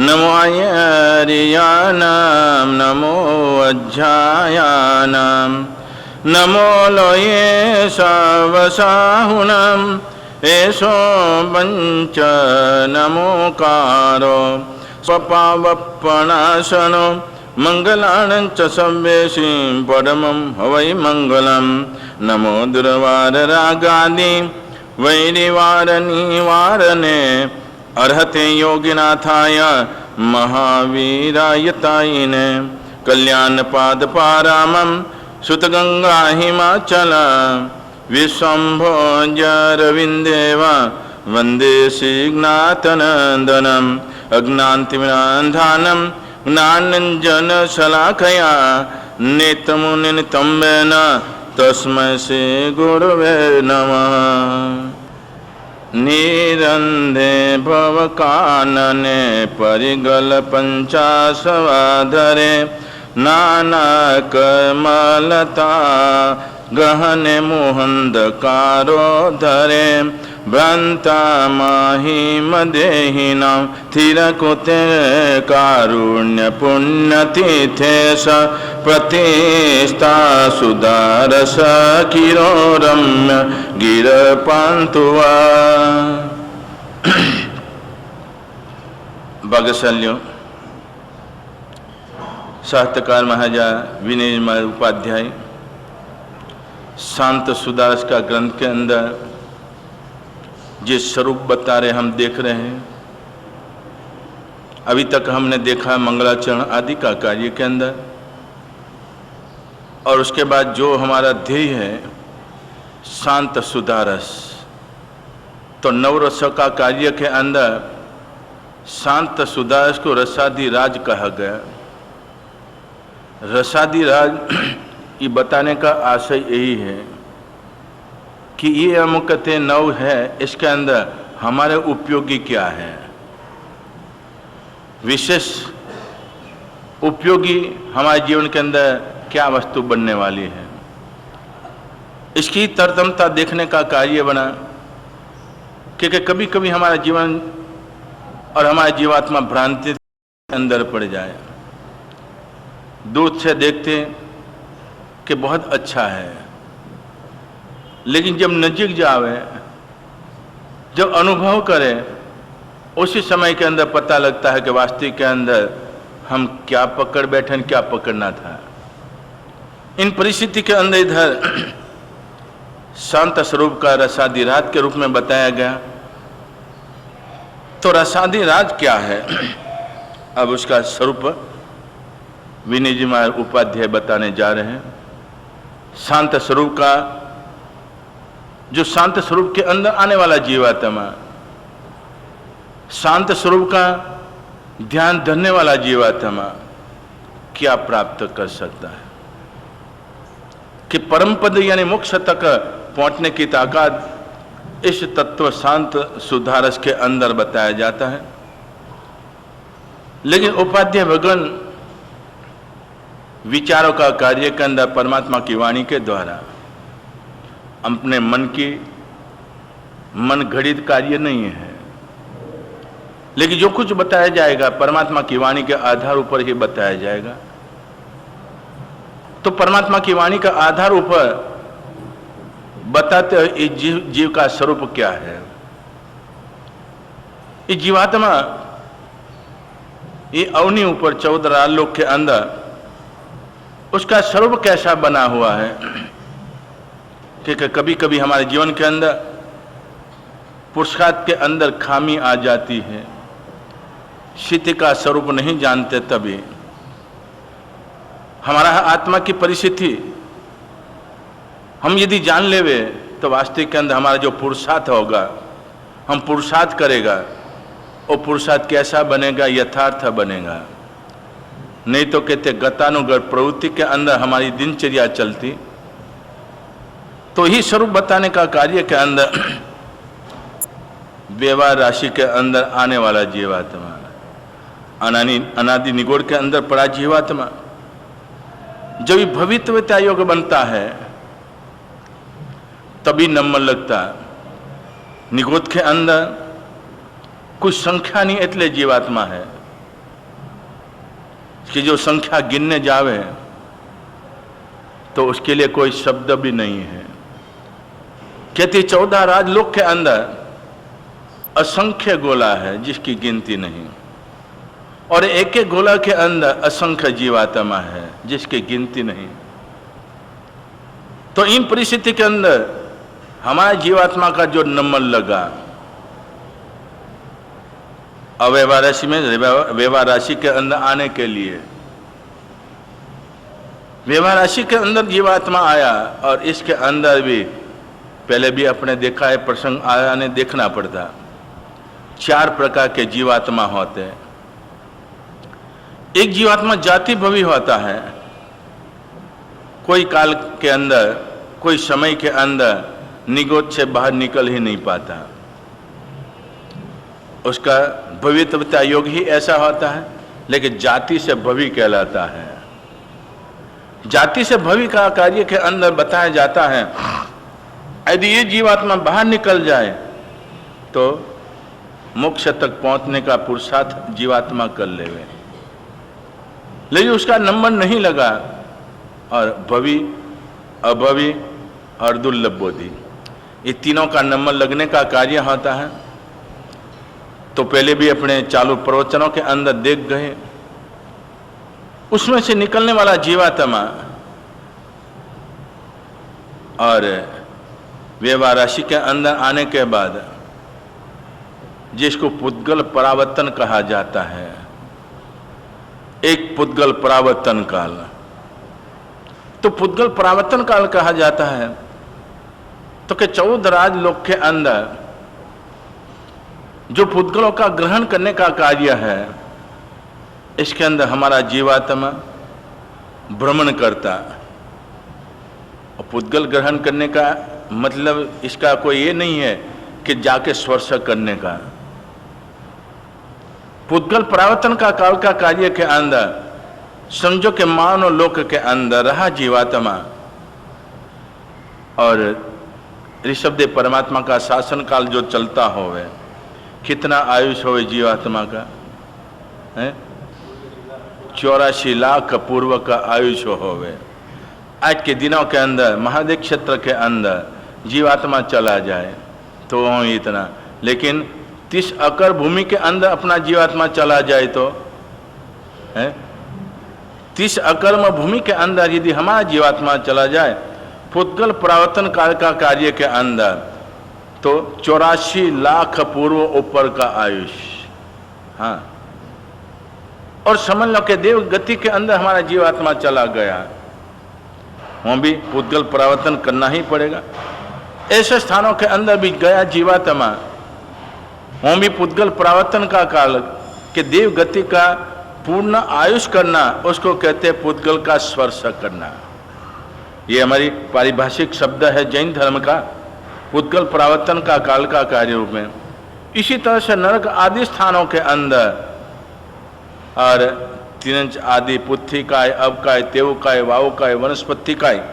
नमो आर्याणां नमो अज्ञायानां नमो लोये सावसाहुनां एषो पञ्च नमोकारो स्वपावपणासनो मंगलानं च सर्वेषु परमं हवै मंगलम्। नमो दुर्वाररागादि वैरिवारनिवारणे अर्हते योगिनाथाय महावीरायतायिने कल्याणपादपारामं सुतगंगा हिमाचल विश्वम्भोजरविन्देव वन्दे श्रीनाथनन्दनम्। अज्ञानतिमिरान्धानं ज्ञानाञ्जनशलाकया नेत्रमुनितम्बेन तस्मै श्रीगुरवे नमः। निरन्धे भवकानने परिगलपञ्चाशवाधरे नानाकमलता गहने मोहन्धकारोधरे भ्रान्तामाहिमदेहिनां थिरकुते कारुण्यपुण्यतीर्थेश प्रतिष्ठा सुदारस किरो रम्य गिरपान्तुवा। भगशल्यों साहित्यकार महाराजा विनय उपाध्याय शांत सुदारस का ग्रंथ के अंदर जिस स्वरूप बता रहे हम देख रहे हैं। अभी तक हमने देखा मंगलाचरण आदि का कार्य के अंदर, और उसके बाद जो हमारा ध्येय है शांत सुदारस, तो नवरसों का कार्य के अंदर शांत सुदारस को रसादी राज कहा गया। रसादी राज ये बताने का आशय यही है कि ये अमुकते नव है, इसके अंदर हमारे उपयोगी क्या है, विशेष उपयोगी हमारे जीवन के अंदर क्या वस्तु बनने वाली है, इसकी तरतमता देखने का कार्य बना। क्योंकि कभी कभी हमारा जीवन और हमारी जीवात्मा भ्रांति के अंदर पड़ जाए। दूर से देखते कि बहुत अच्छा है, लेकिन जब नजीक जावे, जब अनुभव करें, उसी समय के अंदर पता लगता है कि वास्तविक के अंदर हम क्या पकड़ बैठे, क्या पकड़ना था। इन परिस्थिति के अंदर इधर शांत स्वरूप का रसादी राज के रूप में बताया गया। तो रसादी राज क्या है, अब उसका स्वरूप विनय जी महाराज उपाध्याय बताने जा रहे हैं। शांत स्वरूप का, जो शांत स्वरूप के अंदर आने वाला जीवात्मा, शांत स्वरूप का ध्यान धरने वाला जीवात्मा क्या प्राप्त कर सकता है, कि परम पद यानी मोक्ष तक पहुंचने की ताकत इस तत्व शांत सुधारस के अंदर बताया जाता है। लेकिन उपाध्याय भगवान विचारों का कार्य के अंदर परमात्मा की वाणी के द्वारा अपने मन घड़ित कार्य नहीं है, लेकिन जो कुछ बताया जाएगा परमात्मा की वाणी के आधार ऊपर ही बताया जाएगा। तो परमात्मा की वाणी का आधार ऊपर बताते हैं इस जीव का स्वरूप क्या है। इस जीवात्मा ये अवनी ऊपर 14 लोक के अंदर उसका स्वरूप कैसा बना हुआ है। क्योंकि कभी कभी हमारे जीवन के अंदर पुरुषार्थ के अंदर खामी आ जाती है, स्थिति का स्वरूप नहीं जानते, तभी हमारा आत्मा की परिस्थिति हम यदि जान लेवे तो वास्तविक के अंदर हमारा जो पुरुषार्थ होगा, हम पुरुषार्थ करेगा, वो पुरुषार्थ कैसा बनेगा, यथार्थ बनेगा। नहीं तो कहते गतानुगत प्रवृत्ति के अंदर हमारी दिनचर्या चलती। तो ही स्वरूप बताने का कार्य के अंदर व्यवहार राशि के अंदर आने वाला जीवात्मा, अनादि निगोड़ के अंदर पड़ा जीवात्मा, जब भविष्यवक्ता योग बनता है तभी नंबर लगता। निगोद के अंदर कुछ संख्या नहीं, એટલે जीवात्मा है। कि जो संख्या गिनने जावे तो उसके लिए कोई शब्द भी नहीं है। कहती 14 राजलोक के अंदर असंख्य गोला है जिसकी गिनती नहीं, और एक एक गोला के अंदर असंख्य जीवात्मा है जिसकी गिनती नहीं। तो इन परिस्थिति के अंदर हमारे जीवात्मा का जो नंबर लगा अव्यवहार राशि में व्यवहार राशि के अंदर आने के लिए, व्यवहार राशि के अंदर जीवात्मा आया, और इसके अंदर भी पहले भी अपने देखा है प्रसंग आया ने देखना पड़ता। 4 प्रकार के जीवात्मा होते हैं। एक जीवात्मा जाति भवी होता है, कोई काल के अंदर कोई समय के अंदर निगोद से बाहर निकल ही नहीं पाता, उसका भवितव्यता योग ही ऐसा होता है, लेकिन जाति से भवी कहलाता है। जाति से भवी का कार्य के अंदर बताया जाता है यदि ये जीवात्मा बाहर निकल जाए तो मोक्ष तक पहुंचने का पुरुषार्थ जीवात्मा कर लेवे, लेकिन उसका नंबर नहीं लगा, और भवी, अभवी और दुर्लभ बोधि, ये तीनों का नंबर लगने का कार्य होता है। तो पहले भी अपने चालू प्रवचनों के अंदर देख गए, उसमें से निकलने वाला जीवात्मा और व्यवहार राशि के अंदर आने के बाद जिसको पुद्गल परावर्तन कहा जाता है, एक पुद्गल परावर्तन काल। तो पुद्गल परावर्तन काल कहा जाता है तो कि 14 राजलोक के अंदर जो पुद्गलों का ग्रहण करने का कार्य है, इसके अंदर हमारा जीवात्मा भ्रमण करता। और पुद्गल ग्रहण करने का मतलब इसका कोई ये नहीं है कि जाके स्पर्श करने का। पुद्गल परावर्तन का काल का कार्य के अंदर समझो कि मानव लोक के अंदर रहा जीवात्मा, और ऋषभदेव परमात्मा का शासन काल जो चलता होवे, कितना आयुष होवे जीवात्मा का है, 84 लाख पूर्व का आयुष होवे। आज के दिनों के अंदर महादेव क्षेत्र के अंदर जीवात्मा चला जाए तो इतना, लेकिन 30 एकड़ भूमि के अंदर अपना जीवात्मा चला जाए तो है, 30 एकड़ में भूमि के अंदर यदि हमारा जीवात्मा चला जाए पुद्गल परावर्तन काल का कार्य के अंदर, तो 84 लाख पूर्व ऊपर का आयुष। हाँ, और समझ लो कि देव गति के अंदर हमारा जीवात्मा चला गया, वहां भी पुद्गल परावर्तन करना ही पड़ेगा। ऐसे स्थानों के अंदर भी गया जीवात्मा, वहां भी पुद्गल परावर्तन का काल के देव गति का पूर्ण आयुष करना, उसको कहते हैं पुद्गल का स्पर्श करना। ये हमारी पारिभाषिक शब्द है जैन धर्म का, पुद्गल परावर्तन का काल का कार्य रूप में। इसी तरह से नरक आदि स्थानों के अंदर और तिरंज आदि पुत्थिकाय, अवकाय, तेवकाय, वावकाय, वनस्पतिकाय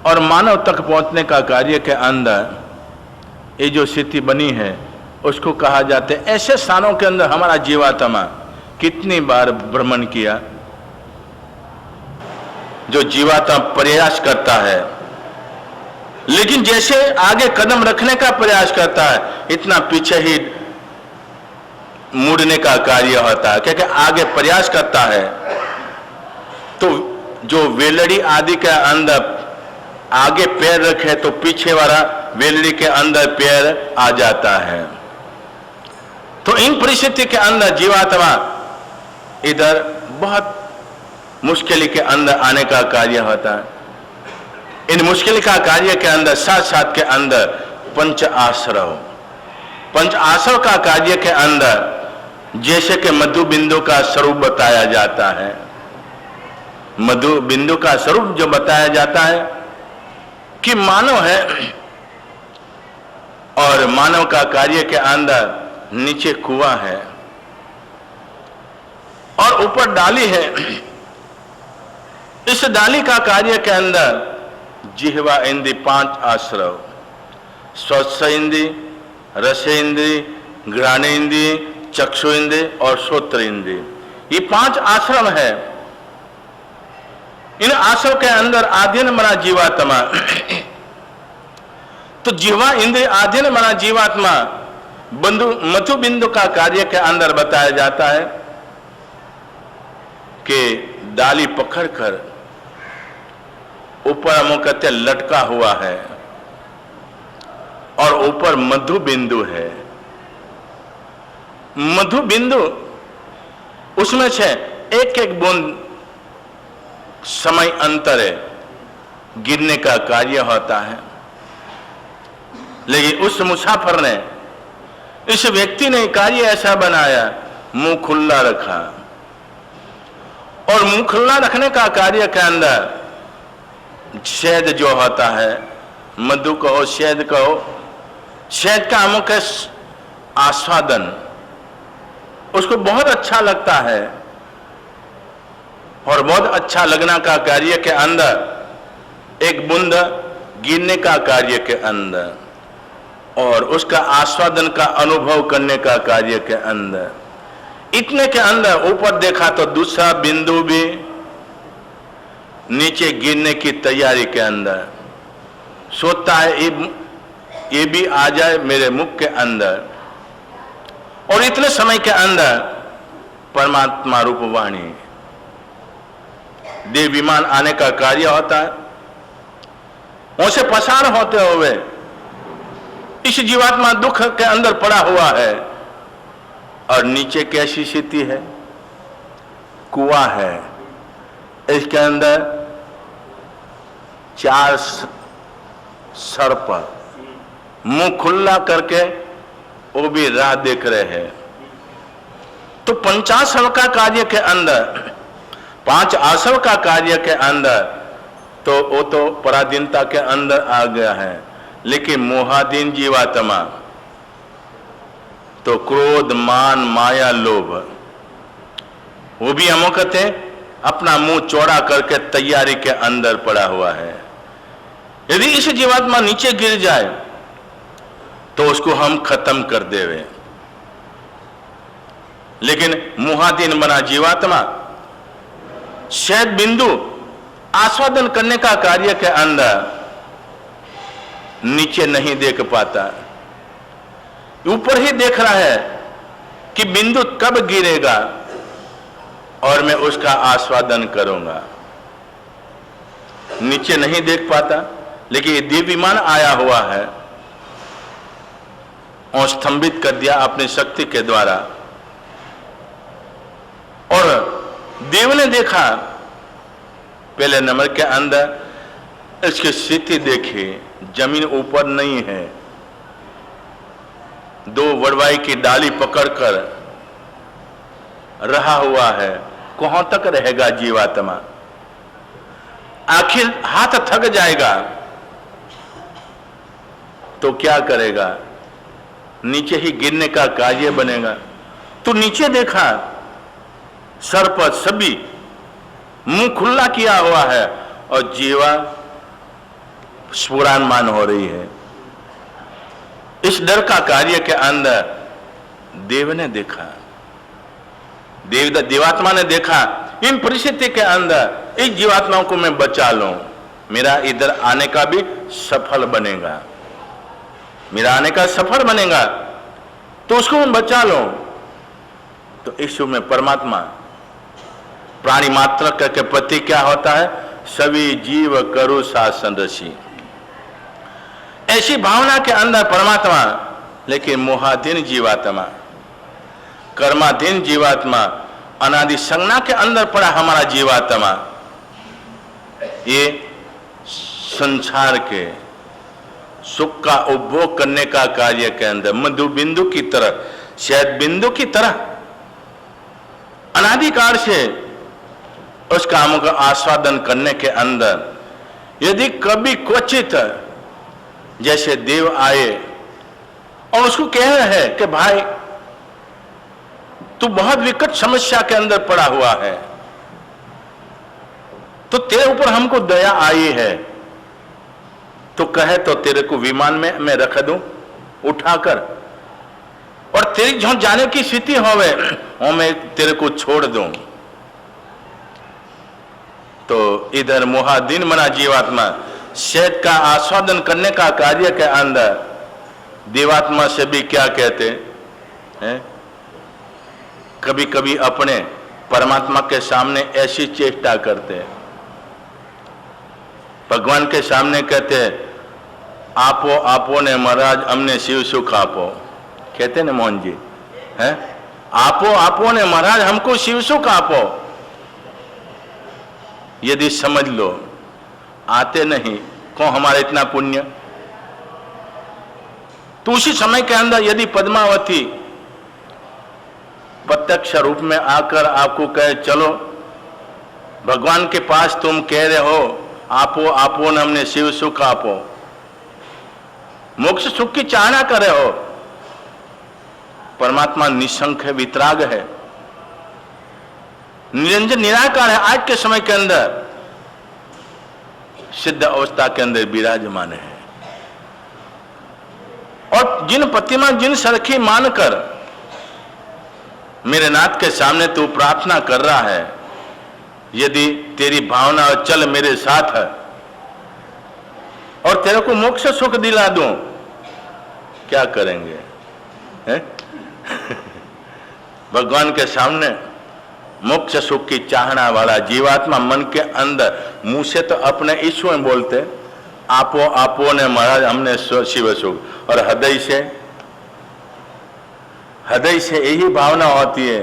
और मानव तक पहुंचने का कार्य के अंदर ये जो स्थिति बनी है उसको कहा जाता है। ऐसे स्थानों के अंदर हमारा जीवात्मा कितनी बार भ्रमण किया। जो जीवात्मा प्रयास करता है, लेकिन जैसे आगे कदम रखने का प्रयास करता है इतना पीछे ही मुड़ने का कार्य होता है, क्योंकि आगे प्रयास करता है तो जो वेलड़ी आदि के अंदर आगे पैर रखे तो पीछे वाला वेलड़ी के अंदर पैर आ जाता है। तो इन परिस्थिति के अंदर जीवात्मा इधर बहुत मुश्किल के अंदर आने का कार्य होता है। इन मुश्किल का कार्य के अंदर साथ साथ के अंदर पंच आश्रव का कार्य के अंदर जैसे कि मधु बिंदु का स्वरूप बताया जाता है। मधु बिंदु का स्वरूप जो बताया जाता है कि मानव है और मानव का कार्य के अंदर नीचे कुआं है और ऊपर डाली है। इस डाली का कार्य के अंदर जिह्वा इंद्री 5 आश्रव, स्पर्श इंद्री, रस इंद्री, घ्राण इंद्री, चक्षु इंद्री और श्रोत्र इंद्री, ये 5 आश्रम है। इन आश्रम के अंदर आधीन मना जीवात्मा तो जीवा इंद्रिय आधीन मना जीवात्मा मधु बिंदु का कार्य के अंदर बताया जाता है कि डाली पकड़कर ऊपर मुकते लटका हुआ है और ऊपर मधु बिंदु है। मधु बिंदु उसमें से एक एक बूंद समय अंतर है गिरने का कार्य होता है। लेकिन उस मुसाफिर ने, इस व्यक्ति ने कार्य ऐसा बनाया, मुंह खुला रखा और मुंह खुला रखने का कार्य के अंदर शहद जो होता है, मधु कहो शहद कहो, शहद का अमुक आस्वादन उसको बहुत अच्छा लगता है और बहुत अच्छा लगना का कार्य के अंदर एक बूंद गिरने का कार्य के अंदर और उसका आस्वादन का अनुभव करने का कार्य के अंदर, इतने के अंदर ऊपर देखा तो दूसरा बिंदु भी नीचे गिरने की तैयारी के अंदर सोचता है ये भी आ जाए मेरे मुख के अंदर। और इतने समय के अंदर परमात्मा रूप वाणी देव विमान आने का कार्य होता है। उनसे पसार होते हुए इस जीवात्मा दुख के अंदर पड़ा हुआ है और नीचे कैसी स्थिति है, कुआं है, इसके अंदर 4 सर्प मुंह खुला करके वो भी राह देख रहे हैं। तो 50 का कार्य के अंदर, 5 आश्रम का कार्य के अंदर तो वो तो पराधीनता के अंदर आ गया है। लेकिन मोहाधीन जीवात्मा तो क्रोध मान माया लोभ वो भी हम कहते हैं अपना मुंह चौड़ा करके तैयारी के अंदर पड़ा हुआ है। यदि इस जीवात्मा नीचे गिर जाए तो उसको हम खत्म कर देवे। लेकिन मुहाधीन बना जीवात्मा शहद बिंदु आस्वादन करने का कार्य के अंदर नीचे नहीं देख पाता, ऊपर ही देख रहा है कि बिंदु कब गिरेगा और मैं उसका आस्वादन करूंगा। नीचे नहीं देख पाता, लेकिन ये दिव्य विमान आया हुआ है और स्तंभित कर दिया अपनी शक्ति के द्वारा। और देव ने देखा पहले नंबर के अंदर इसकी स्थिति देखी, जमीन ऊपर नहीं है, 2 वड़वाई की डाली पकड़कर रहा हुआ है। कहां तक रहेगा जीवात्मा, आखिर हाथ थक जाएगा तो क्या करेगा, नीचे ही गिरने का कार्य बनेगा। तो नीचे देखा सर्प सभी मुंह खुला किया हुआ है और जीवा स्फुरानमान हो रही है। इस डर का कार्य के अंदर देव ने देखा, देवात्मा ने देखा इन परिस्थिति के अंदर इस जीवात्माओं को मैं बचा लूं, मेरा इधर आने का भी सफल बनेगा, मेरा आने का सफल बनेगा तो उसको मैं बचा लूं। तो इस में परमात्मा प्राणी मात्र के प्रति क्या होता है, सभी जीव करु शासन ऋषि, ऐसी भावना के अंदर परमात्मा। लेकिन मोहाधीन जीवात्मा, कर्माधीन जीवात्मा, अनादि संज्ञा के अंदर पड़ा हमारा जीवात्मा, ये संसार के सुख का उपभोग करने का कार्य के अंदर मधु बिंदु की तरह, शहद बिंदु की तरह अनादिकाल से उस काम का आस्वादन करने के अंदर यदि कभी क्वचित जैसे देव आए और उसको कह रहे हैं कि भाई तू बहुत विकट समस्या के अंदर पड़ा हुआ है, तो तेरे ऊपर हमको दया आई है, तो कहे तो तेरे को विमान में मैं रख दूं उठाकर, और तेरी जो जाने की स्थिति होवे और मैं तेरे को छोड़ दूं। तो इधर मुहादिन बना जीवात्मा शहद का आस्वादन करने का कार्य के अंदर देवात्मा से भी क्या कहते हैं, कभी कभी अपने परमात्मा के सामने ऐसी चेष्टा करते हैं, भगवान के सामने कहते हैं आपो आपो ने महाराज हमने शिव सुख आपो, कहते ना मोहन जी हैं, आपो आपो ने महाराज हमको शिव सुख आपो। यदि समझ लो आते नहीं कौन हमारा इतना पुण्य, तो उसी समय के अंदर यदि पद्मावती प्रत्यक्ष रूप में आकर आपको कहे चलो भगवान के पास, तुम कह रहे हो आपो आपो ने हमने शिव सुख आपो, मोक्ष सुख की चाहना कर रहे हो, परमात्मा निशंक है, वितराग है, निरंजन निराकार है, आज के समय के अंदर सिद्ध अवस्था के अंदर विराजमान है। और जिन प्रतिमा जिन सरखी मानकर मेरे नाथ के सामने तू प्रार्थना कर रहा है, यदि तेरी भावना चल मेरे साथ है और तेरे को मोक्ष सुख दिला दूं, क्या करेंगे हैं? भगवान के सामने मोक्ष सुख की चाहना वाला जीवात्मा मन के अंदर मुंह से तो अपने ईश्वर में बोलते आपो आपो ने महाराज हमने शिव सुख, और हृदय से यही भावना होती है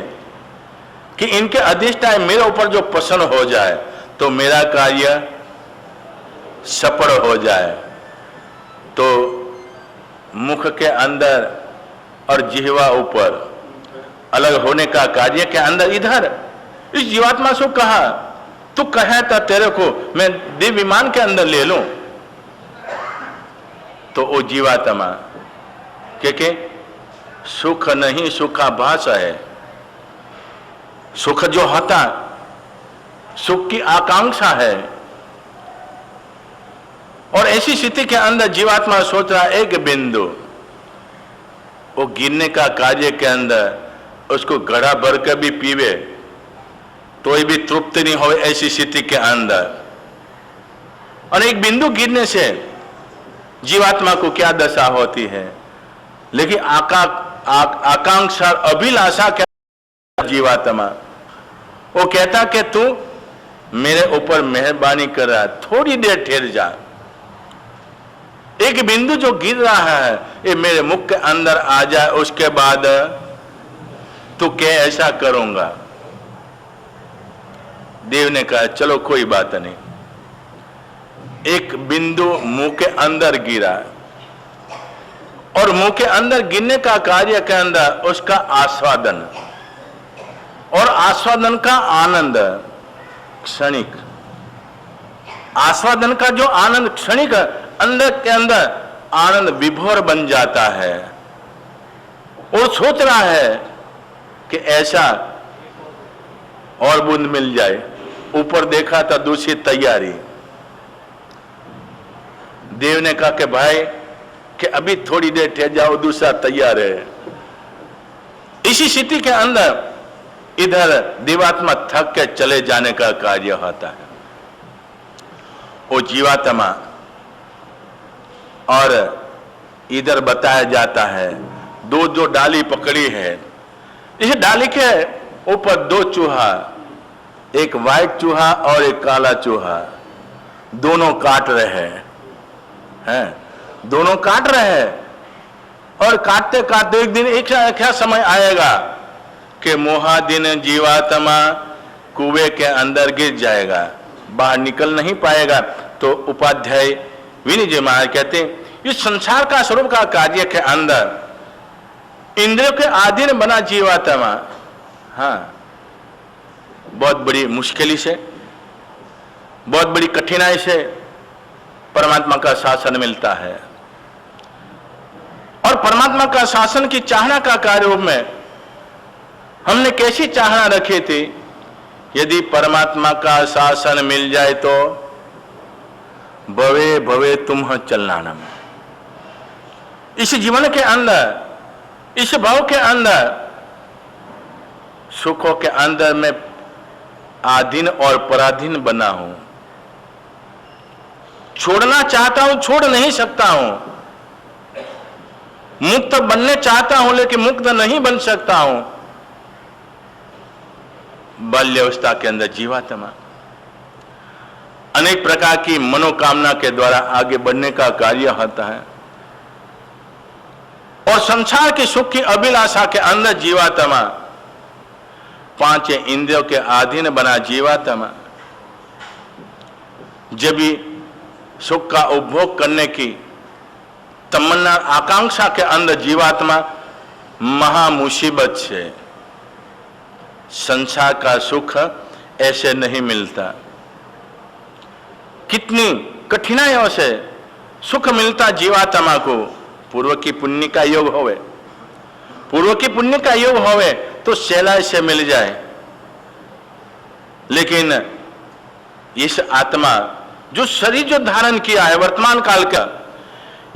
कि इनके अधिष्ठान मेरे ऊपर जो प्रसन्न हो जाए तो मेरा कार्य सफल हो जाए। तो मुख के अंदर और जिह्वा ऊपर अलग होने का कार्य के अंदर इधर इस जीवात्मा से कहा तू कहे था तेरे को मैं दिव्य विमान के अंदर ले लूं, तो वो जीवात्मा के सुख नहीं सुखाभास है, सुख जो होता सुख की आकांक्षा है। और ऐसी स्थिति के अंदर जीवात्मा सोच रहा एक बिंदु, वो गिरने का कार्य के अंदर उसको घड़ा भर कर भी पीवे तो भी तृप्ति नहीं हो, ऐसी स्थिति के अंदर। और एक बिंदु गिरने से जीवात्मा को क्या दशा होती है, लेकिन आकांक्षा अभिलाषा क्या जीवात्मा वो कहता कि तू मेरे ऊपर मेहरबानी कर रहा है, थोड़ी देर ठहर जा, एक बिंदु जो गिर रहा है ये मेरे मुख के अंदर आ जाए, उसके बाद तू क्या ऐसा करूंगा। देव ने कहा चलो कोई बात नहीं, एक बिंदु मुंह के अंदर गिरा और मुंह के अंदर गिरने का कार्य के अंदर उसका आस्वादन और आस्वादन का आनंद क्षणिक, आस्वादन का जो आनंद क्षणिक अंदर के अंदर आनंद विभोर बन जाता है। और सोच रहा है कि ऐसा और बूंद मिल जाए, ऊपर देखा था दूसरी तैयारी। देव ने कहा कि भाई कि अभी थोड़ी देर ठहर जाओ, दूसरा तैयार है। इसी स्थिति के अंदर इधर देवात्मा थक के चले जाने का कार्य होता है। वो जीवात्मा और इधर बताया जाता है दो जो डाली पकड़ी है, इस डाली के ऊपर दो चूहा, एक व्हाइट चूहा और एक काला चूहा, दोनों काट रहे हैं, दोनों काट रहे हैं। और काटते काटते एक दिन एक क्या समय आएगा कि मोहादिन जीवात्मा कुएं के अंदर गिर जाएगा, बाहर निकल नहीं पाएगा। तो उपाध्याय विनय महाराज कहते हैं इस संसार का स्वरूप का कार्य के अंदर इंद्रियों के अधीन बना जीवात्मा, हाँ, बहुत बड़ी मुश्किल से, बहुत बड़ी कठिनाई से परमात्मा का शासन मिलता है। और परमात्मा का शासन की चाहना का कार्य में हमने कैसी चाहना रखी थी, यदि परमात्मा का शासन मिल जाए तो भवे भवे तुम चलनानम, इस जीवन के अंदर, इस भाव के अंदर सुखों के अंदर मैं आधीन और पराधीन बना हूं। छोड़ना चाहता हूं, छोड़ नहीं सकता हूं। मुक्त बनने चाहता हूं लेकिन मुक्त नहीं बन सकता हूं। बाल्यावस्था के अंदर जीवात्मा अनेक प्रकार की मनोकामना के द्वारा आगे बढ़ने का कार्य होता है और संसार की सुख की अभिलाषा के अंदर जीवात्मा पांच इंद्रियों के अधीन बना जीवात्मा जब भी सुख का उपभोग करने की तमन्ना आकांक्षा के अंदर जीवात्मा महा मुसीबत से संसार का सुख ऐसे नहीं मिलता। कितनी कठिनाइयों से सुख मिलता जीवात्मा को। पूर्व की पुण्य का योग होवे, पूर्व की पुण्य का योग होवे तो सहलाई से मिल जाए, लेकिन इस आत्मा जो शरीर जो धारण किया है वर्तमान काल का,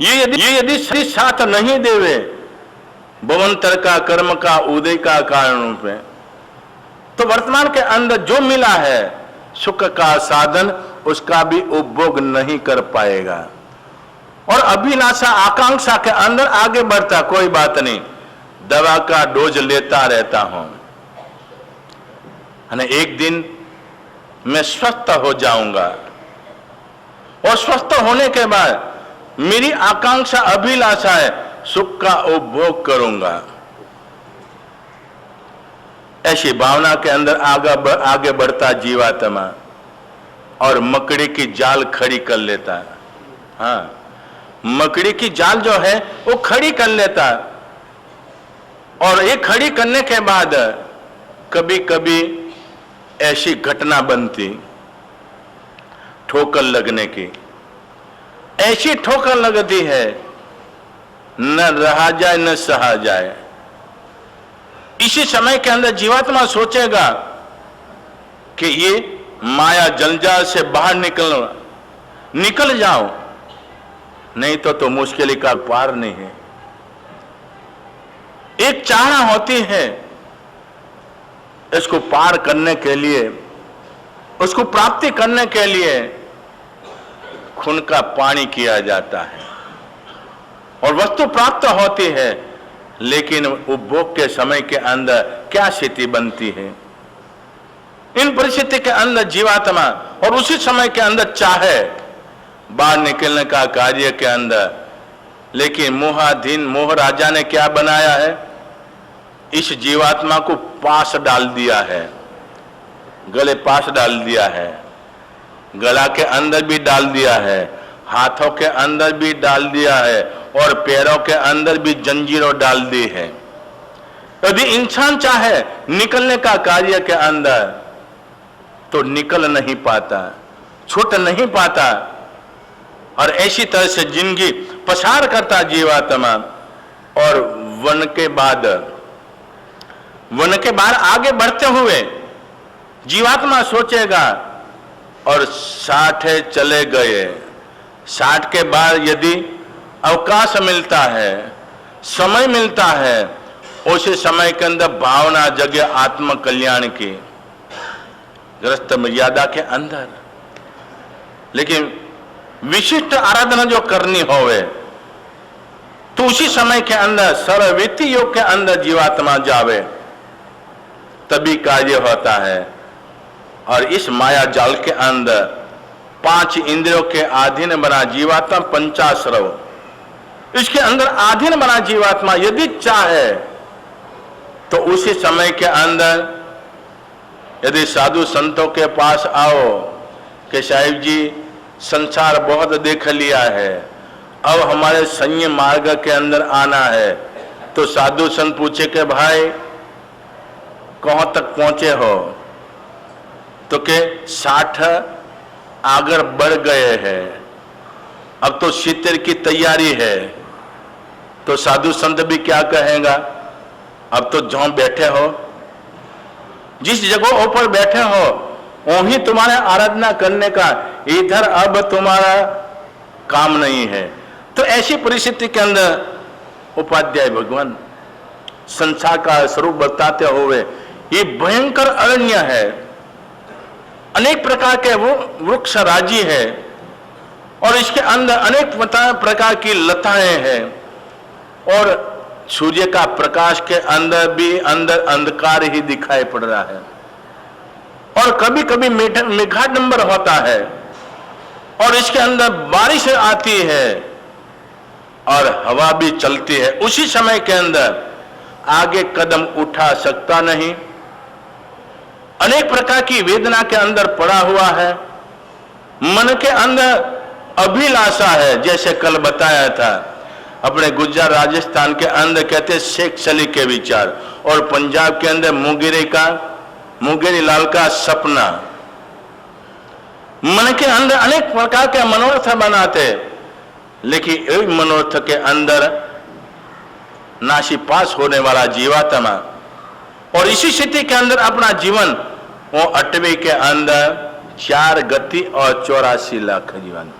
ये यदि शरीर साथ नहीं देवे भवंतर का कर्म का उदय का कारण रूप है, तो वर्तमान के अंदर जो मिला है सुख का साधन उसका भी उपभोग नहीं कर पाएगा और अभिलाषा आकांक्षा के अंदर आगे बढ़ता। कोई बात नहीं, दवा का डोज लेता रहता हूं और एक दिन मैं स्वस्थ हो जाऊंगा और स्वस्थ होने के बाद मेरी आकांक्षा अभिलाषा है सुख का उपभोग करूंगा। ऐसी भावना के अंदर आगे बढ़ता जीवात्मा और मकड़ी की जाल खड़ी कर लेता है। हाँ, मकड़ी की जाल जो है वो खड़ी कर लेता और ये खड़ी करने के बाद कभी कभी ऐसी घटना बनती ठोकर लगने की, ऐसी ठोकर लगती है न रहा जाए न सहा जाए। इसी समय के अंदर जीवात्मा सोचेगा कि ये माया जंजाल से बाहर निकल जाओ, नहीं तो मुश्किल का पार नहीं है। एक चाहना होती है इसको पार करने के लिए, उसको प्राप्ति करने के लिए खून का पानी किया जाता है और वस्तु प्राप्त होती है, लेकिन उपभोग के समय के अंदर क्या स्थिति बनती है। इन परिस्थिति के अंदर जीवात्मा और उसी समय के अंदर चाहे बाहर निकलने का कार्य के अंदर, लेकिन मोहाधीन मोह राजा ने क्या बनाया है, इस जीवात्मा को पास डाल दिया है, गले पास डाल दिया है, गला के अंदर भी डाल दिया है, हाथों के अंदर भी डाल दिया है और पैरों के अंदर भी जंजीरों डाल दी है। यदि इंसान चाहे निकलने का कार्य के अंदर तो निकल नहीं पाता, छूट नहीं पाता और ऐसी तरह से जिंदगी पसार करता जीवात्मा। और वन के बाद आगे बढ़ते हुए जीवात्मा सोचेगा और 60 चले गए, 60 के बाद यदि अवकाश मिलता है, समय मिलता है, उसी समय के अंदर भावना जगे आत्म कल्याण की ग्रस्त मर्यादा के अंदर, लेकिन विशिष्ट आराधना जो करनी होवे तो उसी समय के अंदर सर्ववित्ति योग के अंदर जीवात्मा जावे तभी कार्य होता है। और इस माया जाल के अंदर 5 इंद्रियों के अधीन बना जीवात्मा पंचाश्रव, इसके अंदर अधीन बना जीवात्मा यदि चाहे तो उसी समय के अंदर यदि साधु संतों के पास आओ कि साहिब जी संसार बहुत देख लिया है, अब हमारे संयम मार्ग के अंदर आना है, तो साधु संत पूछे कि भाई कहां तक पहुंचे हो, तो के 60 आगे बढ़ गए हैं, अब तो 70 की तैयारी है। तो साधु संत भी क्या कहेगा, अब तो जहां बैठे हो, जिस जगह ऊपर बैठे हो वहीं तुम्हारे आराधना करने का, इधर अब तुम्हारा काम नहीं है। तो ऐसी परिस्थिति के अंदर उपाध्याय भगवान संसार का स्वरूप बताते हुए ये भयंकर अरण्य है, अनेक प्रकार के वो वृक्ष राजी है और इसके अंदर अनेक प्रकार की लताएं हैं और सूर्य का प्रकाश के अंदर भी अंदर अंधकार ही दिखाई पड़ रहा है और कभी कभी मेघाडंबर होता है और इसके अंदर बारिश आती है और हवा भी चलती है। उसी समय के अंदर आगे कदम उठा सकता नहीं, अनेक प्रकार की वेदना के अंदर पड़ा हुआ है, मन के अंदर अभिलाषा है। जैसे कल बताया था, अपने गुजरात राजस्थान के अंदर कहते शेख सली के विचार और पंजाब के अंदर मुंगेरी लाल का सपना। मन के अंदर अनेक प्रकार के मनोरथ बनाते, लेकिन एक मनोरथ के अंदर नासीपास होने वाला जीवात्मा और इसी स्थिति के अंदर अपना जीवन वो 8वीं के अंदर 4 गति और 84 लाख जीवन,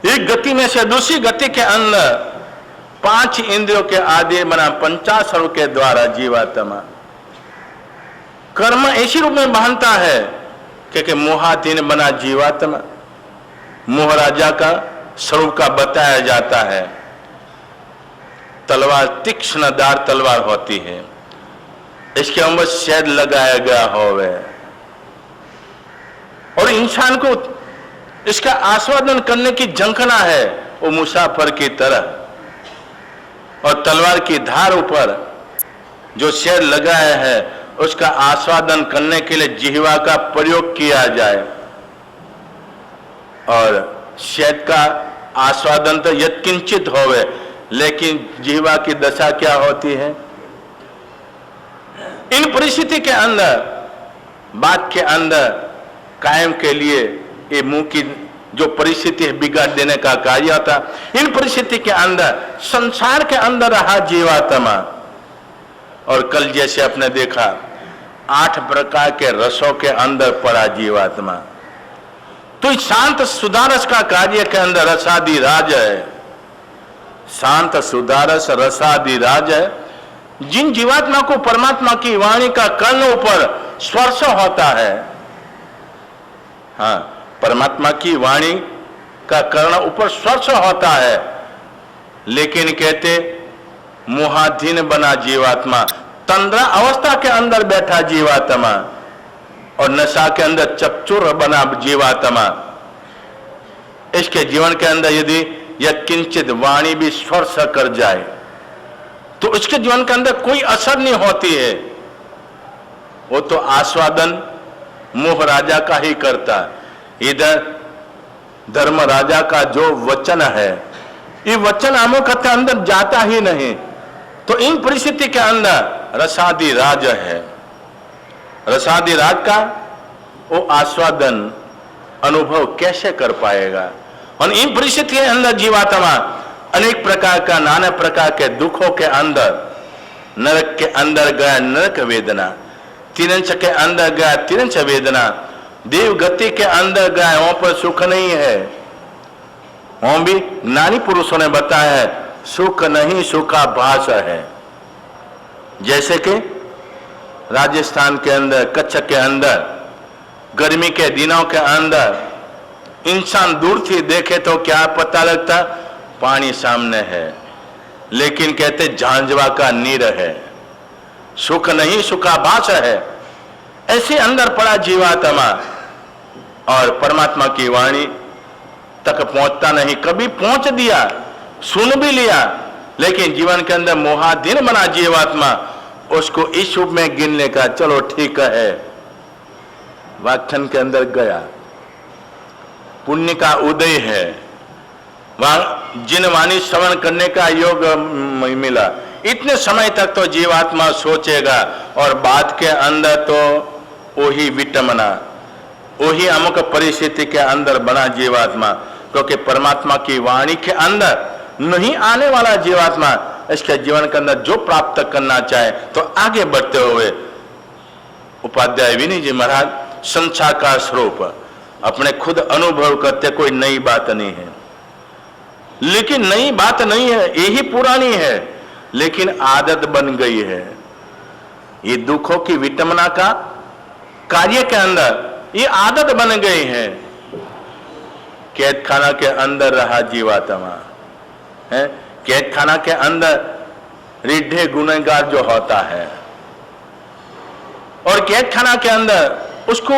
एक गति में से दूसरी गति के अंदर 5 इंद्रियों के आदि बना 50 के द्वारा जीवात्मा कर्म ऐसी रूप में बांधता है क्योंकि मोहाधीन बना जीवात्मा मोहराजा का स्वरूप का बताया जाता है। तलवार तीक्ष्णदार तलवार होती है, इसके ऊपर शहद लगाया गया होवे और इंसान को इसका आस्वादन करने की झंखना है वो मुसाफिर की तरह और तलवार की धार ऊपर जो शहद लगाया है उसका आस्वादन करने के लिए जिह्वा का प्रयोग किया जाए और शहद का आस्वादन तो यत्किंचित होवे, लेकिन जिह्वा की दशा क्या होती है। इन परिस्थिति के अंदर बात के अंदर कायम के लिए ये मुंह की जो परिस्थिति है बिगाड़ देने का कार्य होता। इन परिस्थिति के अंदर संसार के अंदर रहा जीवात्मा और कल जैसे आपने देखा 8 प्रकार के रसों के अंदर पड़ा जीवात्मा। तो शांत सुधारस का कार्य के अंदर रसादि राज है, शांत सुधारस रसादि राज है। जिन जीवात्मा को परमात्मा की वाणी का कर्ण ऊपर स्पर्श होता है, हाँ परमात्मा की वाणी का कर्ण ऊपर स्पर्श होता है, लेकिन कहते मोहाधीन बना जीवात्मा, तंद्रा अवस्था के अंदर बैठा जीवात्मा और नशा के अंदर चकचूर बना जीवात्मा। इसके जीवन के अंदर यदि यह किंचित वाणी भी स्पर्श कर जाए तो उसके जीवन के अंदर कोई असर नहीं होती है, वो तो आस्वादन मोह राजा का ही करता। इधर धर्म राजा का जो वचन है ये वचन आमों के अंदर जाता ही नहीं। तो इन परिस्थिति के अंदर रसादि राज है, रसादि राज का वो आस्वादन अनुभव कैसे कर पाएगा। और इन परिस्थिति के अंदर जीवात्मा अनेक प्रकार का नाना प्रकार के दुखों के अंदर, नरक के अंदर गया नरक वेदना, तिरंच के अंदर गया तिरंच वेदना, देव गति के अंदर गया वहां पर सुख नहीं है। वहां भी ज्ञानी पुरुषों ने बताया है सुख नहीं सुखाभास है। जैसे कि राजस्थान के अंदर कच्छ के अंदर गर्मी के दिनों के अंदर इंसान दूर से देखे तो क्या पता लगता, पानी सामने है, लेकिन कहते झांझवा का नीर है, सुख नहीं सुखाभास है। ऐसे अंदर पड़ा जीवात्मा और परमात्मा की वाणी तक पहुंचता नहीं। कभी पहुंच दिया, सुन भी लिया, लेकिन जीवन के अंदर मोहाधीन बना जीवात्मा, उसको इस रूप में गिनने का चलो ठीक है, वाक्यन के अंदर गया, पुण्य का उदय है, वहां जिन वाणी श्रवण करने का योग मिला, इतने समय तक तो जीवात्मा सोचेगा और बात के अंदर तो वही विटमना, वही अमुक परिस्थिति के अंदर बना जीवात्मा, क्योंकि परमात्मा की वाणी के अंदर नहीं आने वाला जीवात्मा इसके जीवन के अंदर जो प्राप्त करना चाहे तो आगे बढ़ते हुए उपाध्याय विनय जी महाराज संसार का स्वरूप अपने खुद अनुभव करते, कोई नई बात नहीं है, लेकिन नई बात नहीं है, यही पुरानी है, लेकिन आदत बन गई है। ये दुखों की विटमना का कार्य के अंदर ये आदत बन गई है। कैद खाना के अंदर रहा जीवात्मा है, कैद खाना के अंदर रिढ़े गुनहगार जो होता है, और कैद खाना के अंदर उसको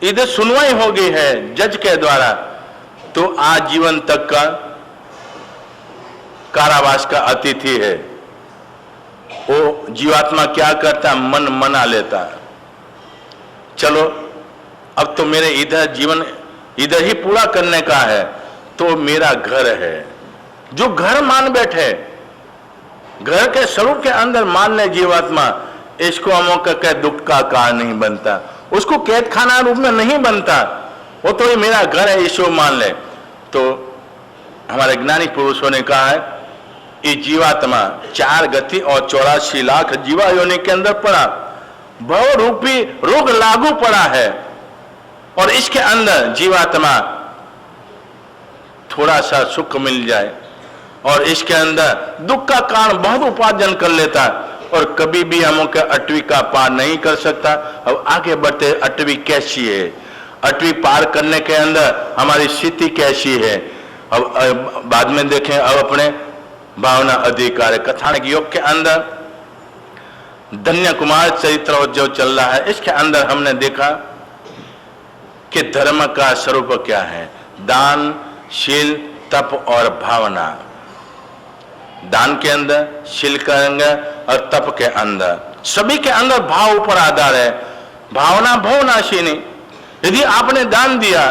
इधर सुनवाई हो गई है जज के द्वारा, तो आजीवन तक का कारावास का अतिथि है। वो जीवात्मा क्या करता, मन मना लेता, चलो अब तो मेरे इधर जीवन इधर ही पूरा करने का है, तो मेरा घर है। जो घर मान बैठे, घर के स्वरूप के अंदर मान ले जीवात्मा, इसको हम कह दुख का कारण नहीं बनता, उसको कैद खाना रूप में नहीं बनता, वो तो ये मेरा घर है इसको मान ले। तो हमारे ज्ञानी पुरुषों ने कहा है ये जीवात्मा 4 गति और 84 लाख जीवा योनि के अंदर पड़ा, भव रूपी रोग लागू पड़ा है, और इसके अंदर जीवात्मा थोड़ा सा सुख मिल जाए और इसके अंदर दुख का कारण बहुत उपार्जन कर लेता, और कभी भी हम के 8वीं का पार नहीं कर सकता। अब आगे बढ़ते 8वीं कैसी है, 8वीं पार करने के अंदर हमारी स्थिति कैसी है। अब बाद में देखें, अब अपने भावना अधिकार कथानक योग के अंदर धन्य कुमार चरित्र जो चल रहा है, इसके अंदर हमने देखा कि धर्म का स्वरूप क्या है, दान, शील, तप और भावना। दान के अंदर, शील के अंदर और तप के अंदर, सभी के अंदर भाव ऊपर आधार है। भावना भावनाशी नहीं। यदि आपने दान दिया,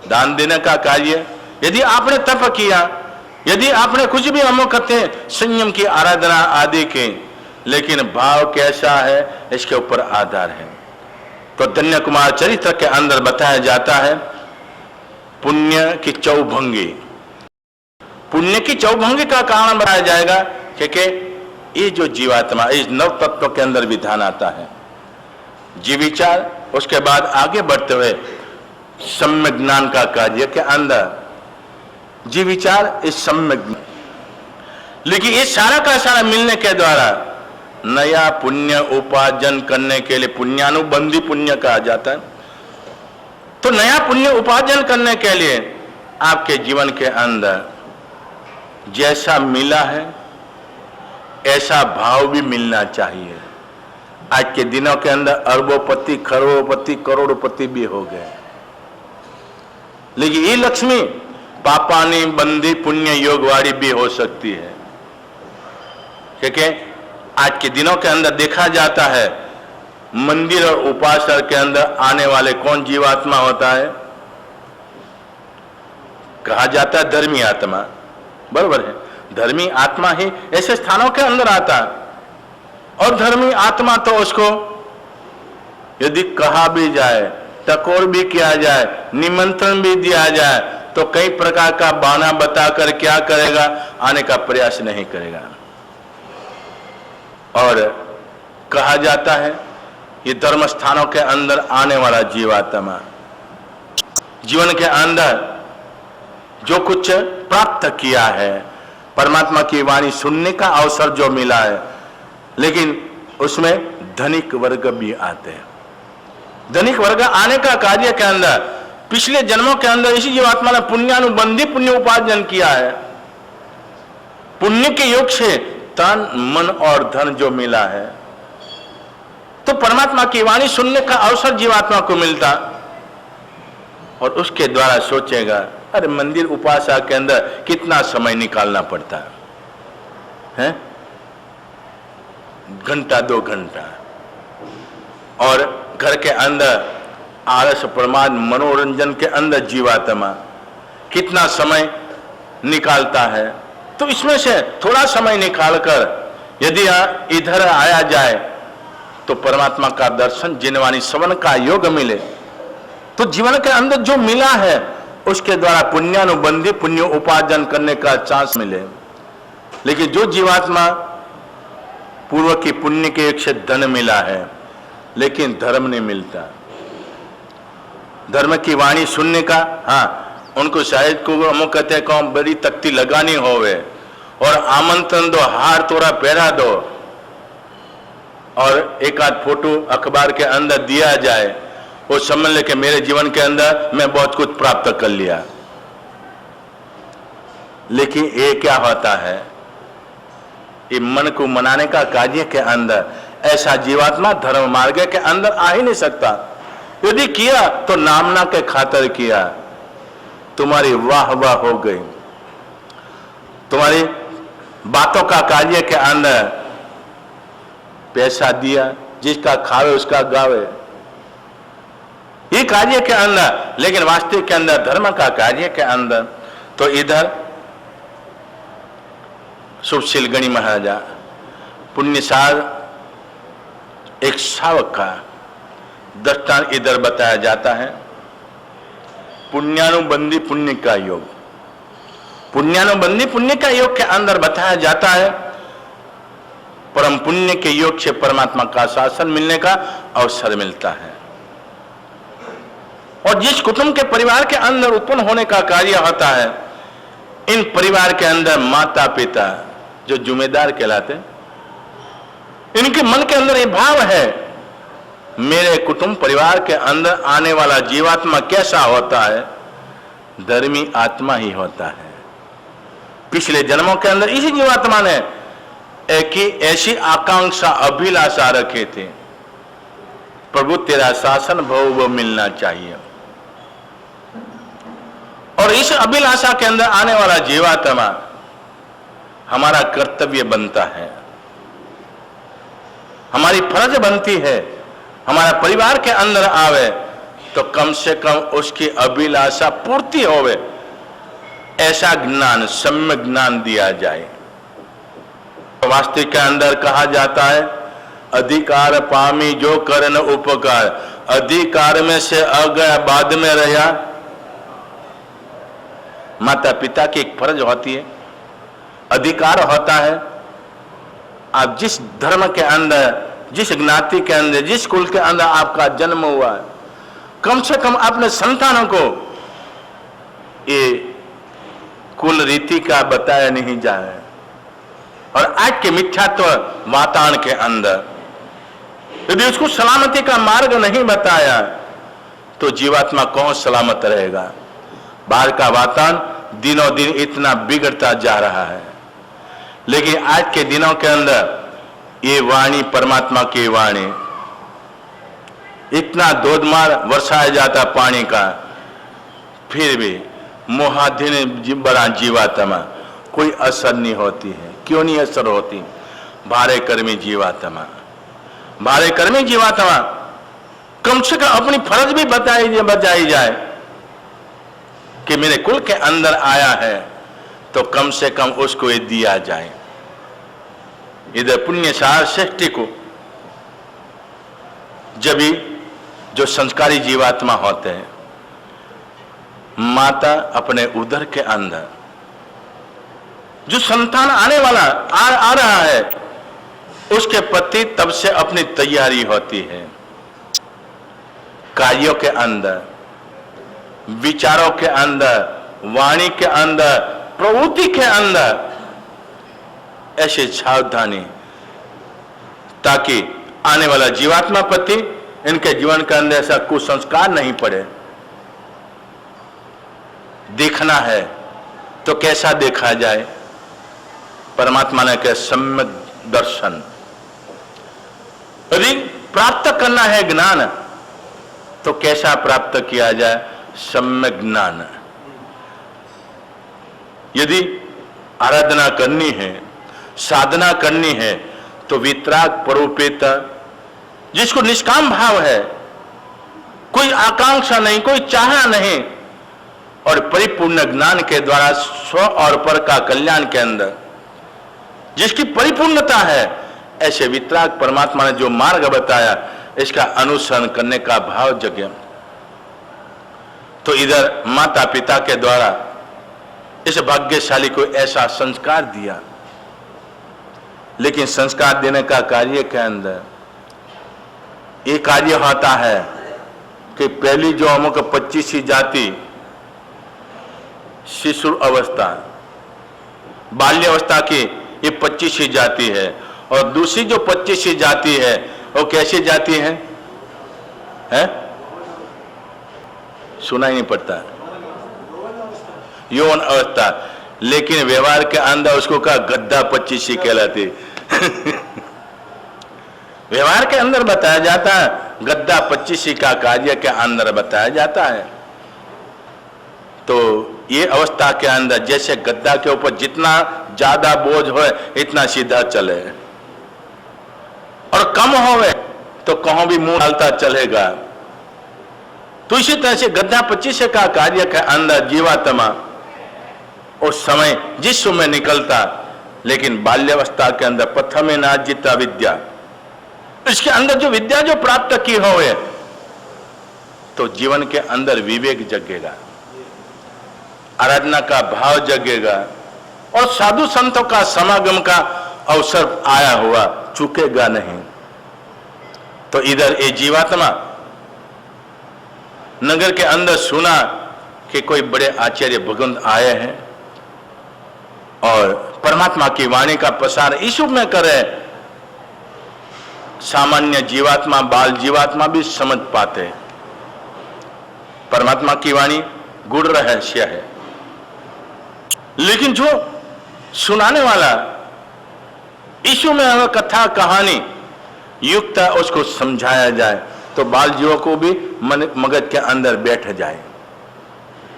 दान देने का कार्य, यदि आपने तप किया, यदि आपने कुछ भी हम करते हैं संयम की आराधना आदि की, लेकिन भाव कैसा है इसके ऊपर आधार है। तो धन्य कुमार चरित्र के अंदर बताया जाता है पुण्य की चौभंगी, पुण्य की चौभंगी का कारण बताया जाएगा, क्योंकि ये जो जीवात्मा इस नव तत्व के अंदर विधान आता है, जीव विचार, उसके बाद आगे बढ़ते हुए सम्यक ज्ञान का कार्य के अंदर जीव विचार इस सम्यक, लेकिन ये सारा का सारा मिलने के द्वारा नया पुण्य उपार्जन करने के लिए पुण्यानुबंधी पुण्य कहा जाता है। तो नया पुण्य उपार्जन करने के लिए आपके जीवन के अंदर जैसा मिला है ऐसा भाव भी मिलना चाहिए। आज के दिनों के अंदर अरबोपति, खरबोपति, करोड़पति भी हो गए, लेकिन ये लक्ष्मी पापानी बंदी पुण्य योगवाड़ी भी हो सकती है, क्योंकि आज के दिनों के अंदर देखा जाता है मंदिर और उपासना के अंदर आने वाले कौन जीवात्मा होता है, कहा जाता है धर्मी आत्मा। बरोबर है, धर्मी आत्मा ही ऐसे स्थानों के अंदर आता है, और धर्मी आत्मा तो उसको यदि कहा भी जाए, टकोर भी किया जाए, निमंत्रण भी दिया जाए, तो कई प्रकार का बहाना बताकर क्या करेगा, आने का प्रयास नहीं करेगा। और कहा जाता है ये धर्म स्थानों के अंदर आने वाला जीवात्मा जीवन के अंदर जो कुछ प्राप्त किया है, परमात्मा की वाणी सुनने का अवसर जो मिला है, लेकिन उसमें धनिक वर्ग भी आते हैं। धनिक वर्ग आने का कार्य के अंदर पिछले जन्मों के अंदर इसी जीवात्मा ने पुण्यानुबंधी पुण्य उपार्जन किया है। पुण्य के योग से तन, मन और धन जो मिला है, तो परमात्मा की वाणी सुनने का अवसर जीवात्मा को मिलता, और उसके द्वारा सोचेगा अरे मंदिर उपासना के अंदर कितना समय निकालना पड़ता है, घंटा 2 घंटा, और घर के अंदर आलस प्रमाद मनोरंजन के अंदर जीवात्मा कितना समय निकालता है। तो इसमें से थोड़ा समय निकालकर यदि इधर आया जाए तो परमात्मा का दर्शन, जिनवाणी श्रवण का योग मिले, तो जीवन के अंदर जो मिला है उसके द्वारा पुण्यानुबंधी पुण्य उपार्जन करने का चांस मिले। लेकिन जो जीवात्मा पूर्व की पुण्य के एक से धन मिला है, लेकिन धर्म नहीं मिलता, धर्म की वाणी सुनने का, हाँ उनको शायद को हम कहते हैं कौन बड़ी तख्ती लगानी होवे और आमंत्रण दो, हार तोरा पहरा दो, और एक आध फोटो अखबार के अंदर दिया जाए, वो समझ ले कि मेरे जीवन के अंदर मैं बहुत कुछ प्राप्त कर लिया। लेकिन ये क्या होता है, ये मन को मनाने का कार्य के अंदर ऐसा जीवात्मा धर्म मार्ग के अंदर आ ही नहीं सकता। यदि किया तो नामना के खातिर किया, तुम्हारी वाह वाह हो गई, तुम्हारी बातों का कार्य के अंदर पैसा दिया, जिसका खावे उसका गावे, ये कार्य के अंदर। लेकिन वास्तविक के अंदर धर्म का कार्य के अंदर तो इधर सुशील गणी महाराजा पुण्यसार एक शावक का दृष्टांत इधर बताया जाता है। पुण्यानुबंधी पुण्य का योग, पुण्यानुबंधी पुण्य का योग के अंदर बताया जाता है। परम पुण्य के योग से परमात्मा का शासन मिलने का अवसर मिलता है। और जिस कुटुंब के परिवार के अंदर उत्पन्न होने का कार्य होता है, इन परिवार के अंदर माता पिता जो जिम्मेदार कहलाते, इनके मन के अंदर ये भाव है, मेरे कुटुंब परिवार के अंदर आने वाला जीवात्मा कैसा होता है, धर्मी आत्मा ही होता है। पिछले जन्मों के अंदर इसी जीवात्मा ने एक ही ऐसी आकांक्षा अभिलाषा रखे थे, प्रभु तेरा शासन भव मिलना चाहिए। और इस अभिलाषा के अंदर आने वाला जीवात्मा हमारा कर्तव्य बनता है, हमारी फर्ज बनती है, हमारा परिवार के अंदर आवे तो कम से कम उसकी अभिलाषा पूर्ति होवे, ऐसा ज्ञान, सम्यक ज्ञान दिया जाए। वास्तविक के अंदर कहा जाता है, अधिकार पामी जो करन उपकार, अधिकार में से आ गया बाद में रहा। माता पिता की एक फर्ज होती है, अधिकार होता है। आप जिस धर्म के अंदर, जिस ज्ञाति के अंदर, जिस कुल के अंदर आपका जन्म हुआ है, कम से कम अपने संतानों को ये कुल रीति का बताया नहीं जाए। और आज के मिथ्यात्व वातावरण के अंदर यदि उसको सलामती का मार्ग नहीं बताया तो जीवात्मा कौन सलामत रहेगा। बाहर का वातावरण दिनों दिन इतना बिगड़ता जा रहा है, लेकिन आज के दिनों के अंदर ये वाणी, परमात्मा की वाणी, इतना धोधमार वर्षाया जाता पानी का, फिर भी मोहाधीन बड़ा जीवात्मा कोई असर नहीं होती है। क्यों नहीं असर होती? भारे कर्मी जीवात्मा, भारे कर्मी जीवात्मा कम से कम अपनी फर्ज भी बजाई जाए कि मेरे कुल के अंदर आया है तो कम से कम उसको ये दिया जाए। इधर पुण्यसार सृष्टि को जब भी जो संस्कारी जीवात्मा होते हैं, माता अपने उदर के अंदर जो संतान आने वाला आ रहा है, उसके प्रति तब से अपनी तैयारी होती है। कार्यों के अंदर, विचारों के अंदर, वाणी के अंदर, प्रवृत्ति के अंदर ऐसे सावधानी, ताकि आने वाला जीवात्मा प्रति इनके जीवन के अंदर ऐसा कुसंस्कार नहीं पड़े। देखना है तो कैसा देखा जाए? परमात्मा ने कहा सम्यक दर्शन। यदि प्राप्त करना है ज्ञान तो कैसा प्राप्त किया जाए? सम्यक ज्ञान। यदि आराधना करनी है, साधना करनी है तो वितराग परोपेत, जिसको निष्काम भाव है, कोई आकांक्षा नहीं, कोई चाह नहीं, और परिपूर्ण ज्ञान के द्वारा स्व और पर का कल्याण के अंदर जिसकी परिपूर्णता है, ऐसे वितराग परमात्मा ने जो मार्ग बताया, इसका अनुसरण करने का भाव जगे। तो इधर माता पिता के द्वारा इस भाग्यशाली को ऐसा संस्कार दिया, लेकिन संस्कार देने का कार्य के अंदर ये कार्य होता है कि पहली जो अमुक 25 जाति, शिशु अवस्था, बाल्य अवस्था की ये 25 जाति है, और दूसरी जो 25वीं जाति है वो कैसी जाति है? सुना ही नहीं पड़ता, यौन अवस्था। लेकिन व्यवहार के अंदर उसको कहा गद्दा 25वीं कहलाती व्यवहार के अंदर बताया जाता है, गद्दा 25वीं का कार्य के अंदर बताया जाता है। तो ये अवस्था के अंदर जैसे गद्दा के ऊपर जितना ज्यादा बोझ हो इतना सीधा चले, और कम होवे तो कहीं भी मुंह डालता चलेगा। तो इसी तरह से गद्दा 25 का कार्य के अंदर जीवात्मा उस समय जिस समय निकलता, लेकिन बाल्यावस्था के अंदर प्रथम नाजिता विद्या, इसके अंदर जो विद्या जो प्राप्त की होवे तो जीवन के अंदर विवेक जगेगा, आराधना का भाव जगेगा, और साधु संतों का समागम का अवसर आया हुआ चुकेगा नहीं। तो इधर ये जीवात्मा नगर के अंदर सुना कि कोई बड़े आचार्य भगवंत आए हैं और परमात्मा की वाणी का प्रसार इस रूप में करे, सामान्य जीवात्मा बाल जीवात्मा भी समझ पाते। परमात्मा की वाणी गूढ़ रहस्य है, लेकिन जो सुनाने वाला ईशु में अगर कथा कहानी युक्त उसको समझाया जाए तो बाल जीवों को भी मगज के अंदर बैठ जाए।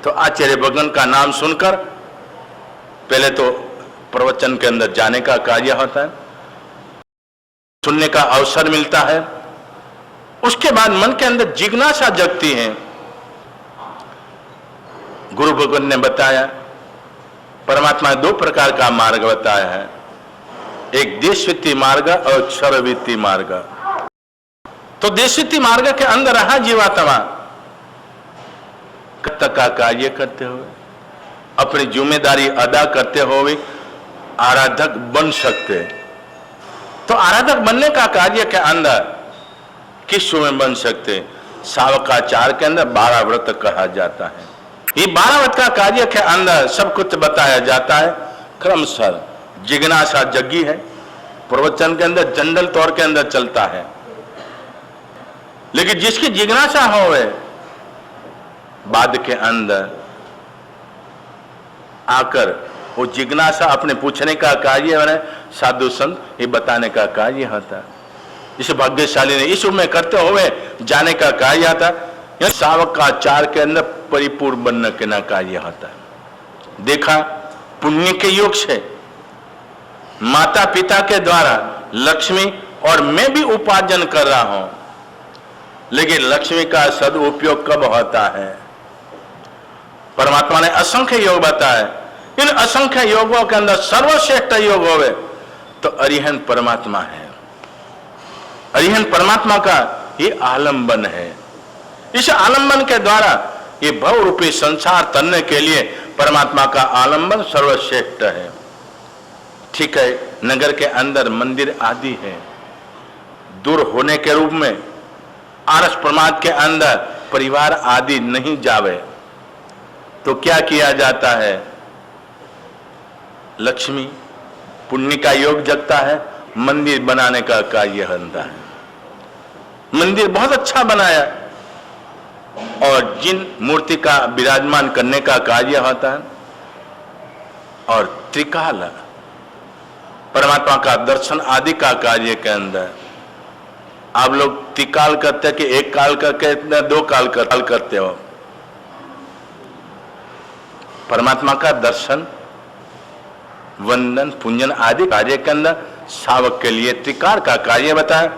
तो आचार्य भगवान का नाम सुनकर पहले तो प्रवचन के अंदर जाने का कार्य होता है, सुनने का अवसर मिलता है, उसके बाद मन के अंदर जिज्ञासा जगती है। गुरु भगवान ने बताया, परमात्मा ने 2 प्रकार का मार्ग बताया है, एक देशवित्ती मार्ग और क्षरवित्ती मार्ग। तो देशवित्ती मार्ग के अंदर रहा जीवात्मा कर्ता का कार्य करते हुए, अपनी जिम्मेदारी अदा करते हुए आराधक बन सकते। तो आराधक बनने का कार्य के अंदर किस में बन सकते? सावकाचार के अंदर 12 व्रत कहा जाता है। ये 12 व्रत का कार्य के अंदर सब कुछ बताया जाता है, क्रमशः जिज्ञासा जगी है, प्रवचन के अंदर जनरल तौर के अंदर चलता है। लेकिन जिसकी जिज्ञासा होवे बाद के अंदर आकर वो जिज्ञासा अपने पूछने का कार्य है, साधु संत ये बताने का कार्य होता है। इस भाग्यशाली ने इस में करते हुए जाने का कार्य आता है। सावकाचार के अंदर परिपूर्ण बनने के ना कार्य होता है। देखा पुण्य के योग से माता पिता के द्वारा लक्ष्मी और मैं भी उपार्जन कर रहा हूं, लेकिन लक्ष्मी का सदुपयोग कब होता है? परमात्मा ने असंख्य योग बताए, इन असंख्य योगों के अंदर सर्वश्रेष्ठ योग होवे तो अरिहंत परमात्मा है। अरिहंत परमात्मा का ये आलंबन है। इस आलंबन के द्वारा ये भव रूपी संसार तरने के लिए परमात्मा का आलंबन सर्वश्रेष्ठ है। ठीक है, नगर के अंदर मंदिर आदि है, दूर होने के रूप में आरस प्रमाद के अंदर परिवार आदि नहीं जावे तो क्या किया जाता है? लक्ष्मी पुण्य का योग जगता है, मंदिर बनाने का कार्य बनता है। मंदिर बहुत अच्छा बनाया और जिन मूर्ति का विराजमान करने का कार्य होता है, और त्रिकाल परमात्मा का दर्शन आदि का कार्य के अंदर आप लोग त्रिकाल करते कि एक काल करके 2 काल करते हो। परमात्मा का दर्शन वंदन पूजन आदि कार्य के अंदर सावक के लिए त्रिकाल का कार्य बताया।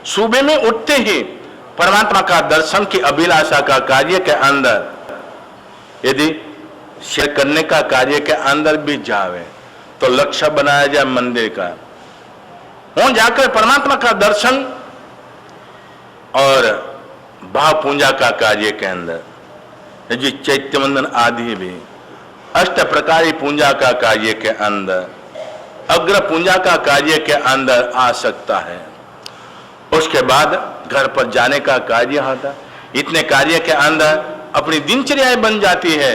सुबह में उठते ही परमात्मा का दर्शन की अभिलाषा का कार्य के अंदर यदि शेयर करने का कार्य के अंदर भी जावे तो लक्ष्य बनाया जाए मंदिर का, वहां जाकर परमात्मा का दर्शन और भाव पूजा का कार्य के अंदर जी चैत्य वंदन आदि भी 8 प्रकार पूजा का कार्य के अंदर अग्र पूजा का कार्य के अंदर आ सकता है। उसके बाद घर पर जाने का कार्य होता। इतने कार्य के अंदर अपनी दिनचर्या बन जाती है।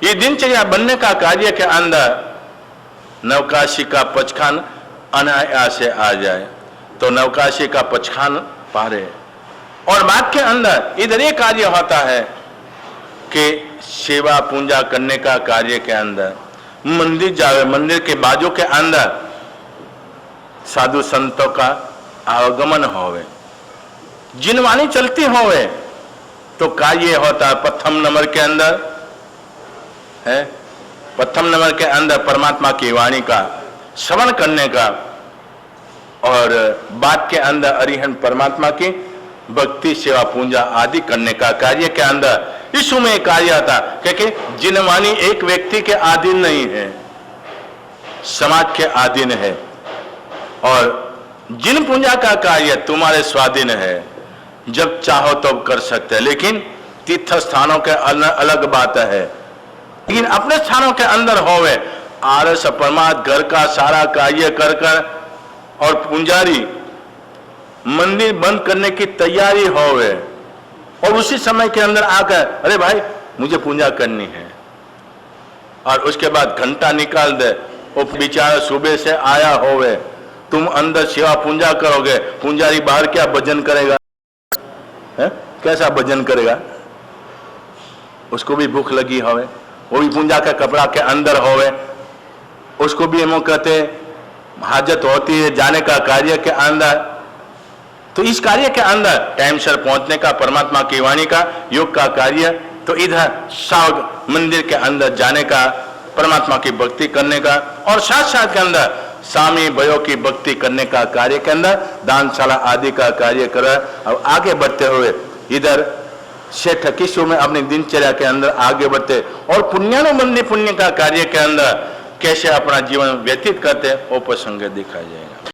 ये दिनचर्या बनने का कार्य के अंदर नवकाशी का पचखान अनायास से आ जाए तो नवकाशी का पचखान पारे। और बाद के अंदर इधर ये कार्य होता है कि सेवा पूजा करने का कार्य के अंदर मंदिर जावे, मंदिर के बाजू के अंदर साधु संतों का आवागमन होवे, जिनवाणी चलती होवे, तो कार्य होता है प्रथम नंबर के अंदर है, प्रथम नंबर के अंदर परमात्मा की वाणी का श्रवण करने का, और बाद के अंदर अरिहंत परमात्मा की भक्ति सेवा पूजा आदि करने का कार्य के अंदर इस में कार्य आता, क्योंकि जिनवाणी एक व्यक्ति के अधीन नहीं है, समाज के अधीन है, और जिन पूजा का कार्य तुम्हारे स्वाधीन है, जब चाहो तब तो कर सकते हैं। लेकिन तीर्थ स्थानों के अलग बात है, लेकिन अपने स्थानों के अंदर होवे आरस परमात्मा घर का सारा कार्य कर कर, और पुजारी मंदिर बंद करने की तैयारी होवे, और उसी समय के अंदर आकर अरे भाई मुझे पूजा करनी है, और उसके बाद घंटा निकाल दे, वो बेचारा सुबह से आया होवे, तुम अंदर सेवा पूजा करोगे, पुजारी बाहर क्या भजन करेगा है? कैसा भजन करेगा? उसको भी भूख लगी होवे, वो भी पूजा का कपड़ा के अंदर होवे, उसको भी हम कहते हाजत होती है जाने का कार्य के अंदर। तो इस कार्य के अंदर टाइम से पहुंचने का, परमात्मा की वाणी का योग का कार्य, तो इधर साग मंदिर के अंदर जाने का, परमात्मा की भक्ति करने का, और साथ साथ के अंदर स्वामी भयो की भक्ति करने का कार्य के अंदर दानशाला आदि का कार्य कर। अब आगे बढ़ते हुए इधर शेठ किशोर में अपनी दिनचर्या के अंदर आगे बढ़ते, और पुण्यानुबंधी पुण्य का कार्य के अंदर कैसे अपना जीवन व्यतीत करते वो प्रसंग दिखाया जाएगा।